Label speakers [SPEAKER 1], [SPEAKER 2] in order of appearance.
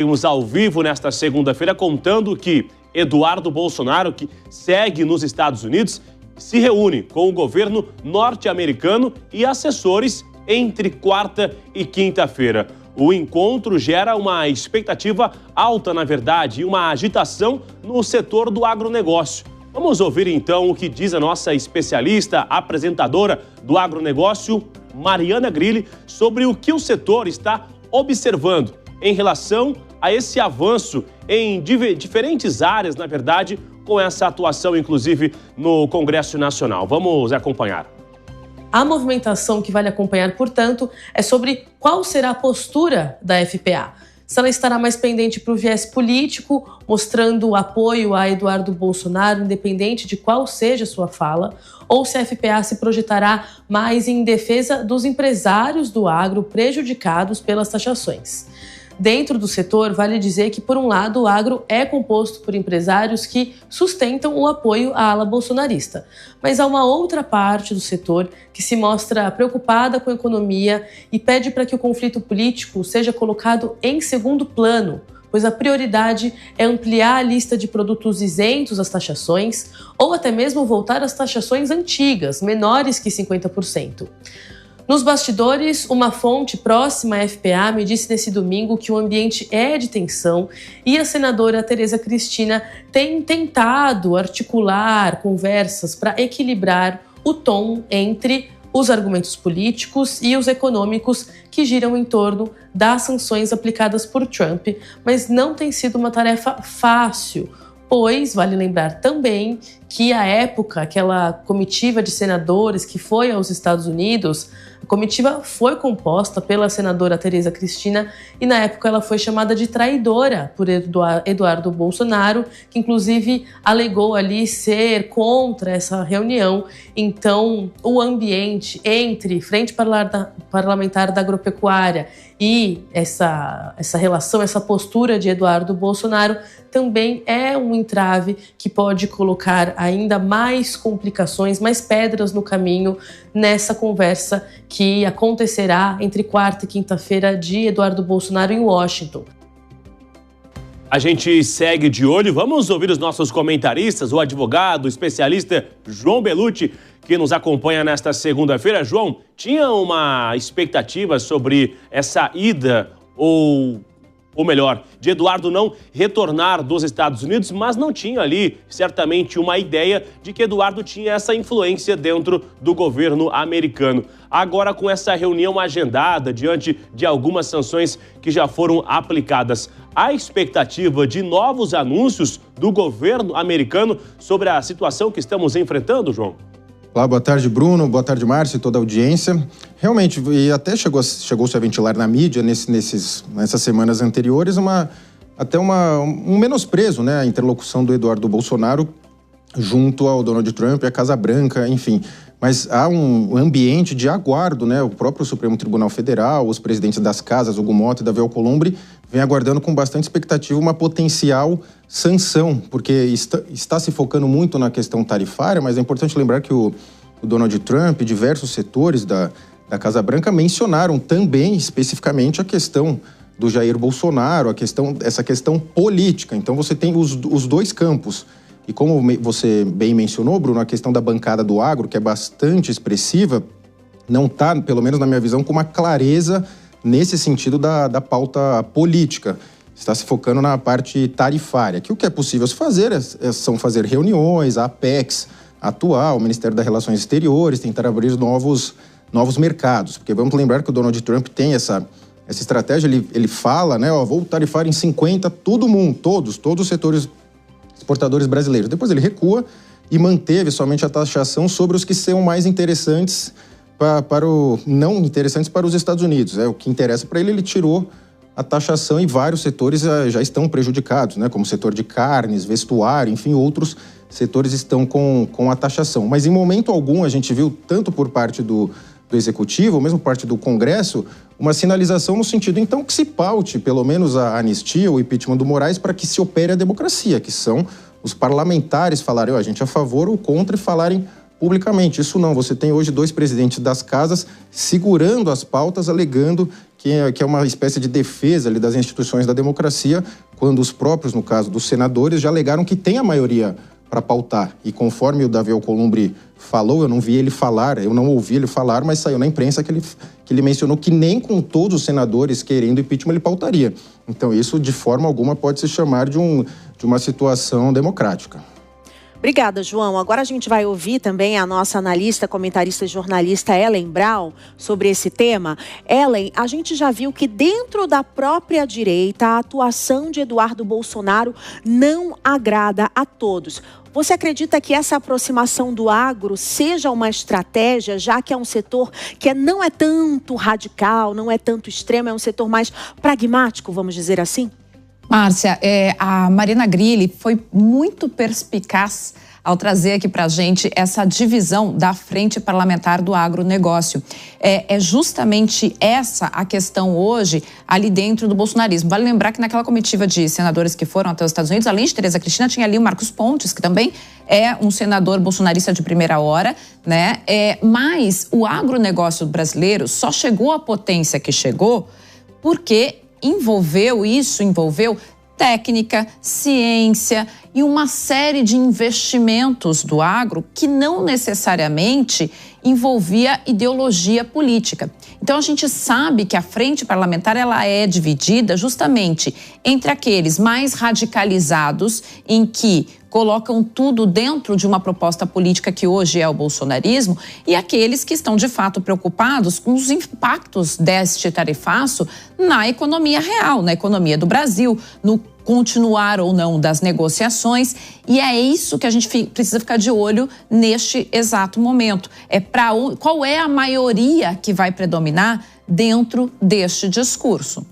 [SPEAKER 1] Estamos ao vivo nesta segunda-feira contando que Eduardo Bolsonaro, que segue nos Estados Unidos, se reúne com o governo norte-americano e assessores entre quarta e quinta-feira. O encontro gera uma expectativa alta, na verdade, e uma agitação no setor do agronegócio. Vamos ouvir então o que diz a nossa especialista, apresentadora do agronegócio, Mariana Grilli, sobre o que o setor está observando em relação a esse avanço em diferentes áreas, na verdade, com essa atuação, inclusive, no Congresso Nacional. Vamos acompanhar.
[SPEAKER 2] A movimentação que vale acompanhar, portanto, é sobre qual será a postura da FPA. Se ela estará mais pendente para o viés político, mostrando apoio a Eduardo Bolsonaro, independente de qual seja a sua fala, ou se a FPA se projetará mais em defesa dos empresários do agro prejudicados pelas taxações. Dentro do setor, vale dizer que, por um lado, o agro é composto por empresários que sustentam o apoio à ala bolsonarista. Mas há uma outra parte do setor que se mostra preocupada com a economia e pede para que o conflito político seja colocado em segundo plano, pois a prioridade é ampliar a lista de produtos isentos às taxações ou até mesmo voltar às taxações antigas, menores que 50%. Nos bastidores, uma fonte próxima à FPA me disse nesse domingo que o ambiente é de tensão e a senadora Tereza Cristina tem tentado articular conversas para equilibrar o tom entre os argumentos políticos e os econômicos que giram em torno das sanções aplicadas por Trump, mas não tem sido uma tarefa fácil, pois vale lembrar também que à época, aquela comitiva de senadores que foi aos Estados Unidos, a comitiva foi composta pela senadora Tereza Cristina e na época ela foi chamada de traidora por Eduardo Bolsonaro, que inclusive alegou ali ser contra essa reunião. Então, o ambiente entre Frente Parlamentar da Agropecuária e essa relação, essa postura de Eduardo Bolsonaro também é um entrave que pode colocar ainda mais complicações, mais pedras no caminho nessa conversa que acontecerá entre quarta e quinta-feira de Eduardo Bolsonaro em Washington.
[SPEAKER 1] A gente segue de olho, vamos ouvir os nossos comentaristas, o advogado, o especialista João Bellucci, que nos acompanha nesta segunda-feira. João, tinha uma expectativa sobre essa ida ou melhor, de Eduardo não retornar dos Estados Unidos, mas não tinha ali, certamente, uma ideia de que Eduardo tinha essa influência dentro do governo americano. Agora, com essa reunião agendada, diante de algumas sanções que já foram aplicadas, há expectativa de novos anúncios do governo americano sobre a situação que estamos enfrentando, João?
[SPEAKER 3] Olá, boa tarde, Bruno, boa tarde, Márcio e toda a audiência. Realmente, e até chegou-se a ventilar na mídia nessas semanas anteriores um menosprezo, né, a interlocução do Eduardo Bolsonaro junto ao Donald Trump e à Casa Branca, enfim. Mas há um ambiente de aguardo, né? O próprio Supremo Tribunal Federal, os presidentes das casas, Hugo Mota e Davi Alcolumbre, vem aguardando com bastante expectativa uma potencial sanção, porque está se focando muito na questão tarifária, mas é importante lembrar que o Donald Trump e diversos setores da Casa Branca mencionaram também especificamente a questão do Jair Bolsonaro, essa questão política. Então você tem os dois campos. E como você bem mencionou, Bruno, a questão da bancada do agro, que é bastante expressiva, não está, pelo menos na minha visão, com uma clareza nesse sentido da pauta política. Está se focando na parte tarifária, que o que é possível se fazer são fazer reuniões, a Apex atuar, o Ministério das Relações Exteriores, tentar abrir novos mercados. Porque vamos lembrar que o Donald Trump tem essa estratégia, ele fala, né, vou tarifar em 50 todo mundo, todos os setores exportadores brasileiros. Depois ele recua e manteve somente a taxação sobre os que são mais interessantes não interessantes para os Estados Unidos. O que interessa para ele tirou a taxação e vários setores já estão prejudicados, né? Como o setor de carnes, vestuário, enfim, outros setores estão com a taxação. Mas em momento algum a gente viu, tanto por parte do Executivo, ou mesmo por parte do Congresso, uma sinalização no sentido, então, que se paute, pelo menos, a anistia, o impeachment do Moraes, para que se opere a democracia, que são os parlamentares falarem, a gente é a favor ou contra, e falarem publicamente. Isso não, você tem hoje 2 presidentes das casas segurando as pautas, alegando que é uma espécie de defesa ali das instituições da democracia, quando os próprios, no caso dos senadores, já alegaram que tem a maioria para pautar. E conforme o Davi Alcolumbre falou, eu não vi ele falar, eu não ouvi ele falar, mas saiu na imprensa que ele mencionou que nem com todos os senadores querendo impeachment ele pautaria. Então isso, de forma alguma, pode se chamar de uma situação democrática.
[SPEAKER 4] Obrigada, João. Agora a gente vai ouvir também a nossa analista, comentarista e jornalista Ellen Brown sobre esse tema. Ellen, a gente já viu que dentro da própria direita a atuação de Eduardo Bolsonaro não agrada a todos. Você acredita que essa aproximação do agro seja uma estratégia, já que é um setor que não é tanto radical, não é tanto extremo, é um setor mais pragmático, vamos dizer assim?
[SPEAKER 5] Márcia, a Marina Grilli foi muito perspicaz ao trazer aqui para a gente essa divisão da frente parlamentar do agronegócio. É justamente essa a questão hoje ali dentro do bolsonarismo. Vale lembrar que naquela comitiva de senadores que foram até os Estados Unidos, além de Tereza Cristina, tinha ali o Marcos Pontes, que também é um senador bolsonarista de primeira hora, né? Mas o agronegócio brasileiro só chegou à potência que chegou porque envolveu técnica, ciência e uma série de investimentos do agro que não necessariamente envolvia ideologia política. Então a gente sabe que a frente parlamentar ela é dividida justamente entre aqueles mais radicalizados em que colocam tudo dentro de uma proposta política que hoje é o bolsonarismo e aqueles que estão de fato preocupados com os impactos deste tarifaço na economia real, na economia do Brasil, no continuar ou não das negociações, e é isso que a gente precisa ficar de olho neste exato momento. Qual é a maioria que vai predominar dentro deste discurso?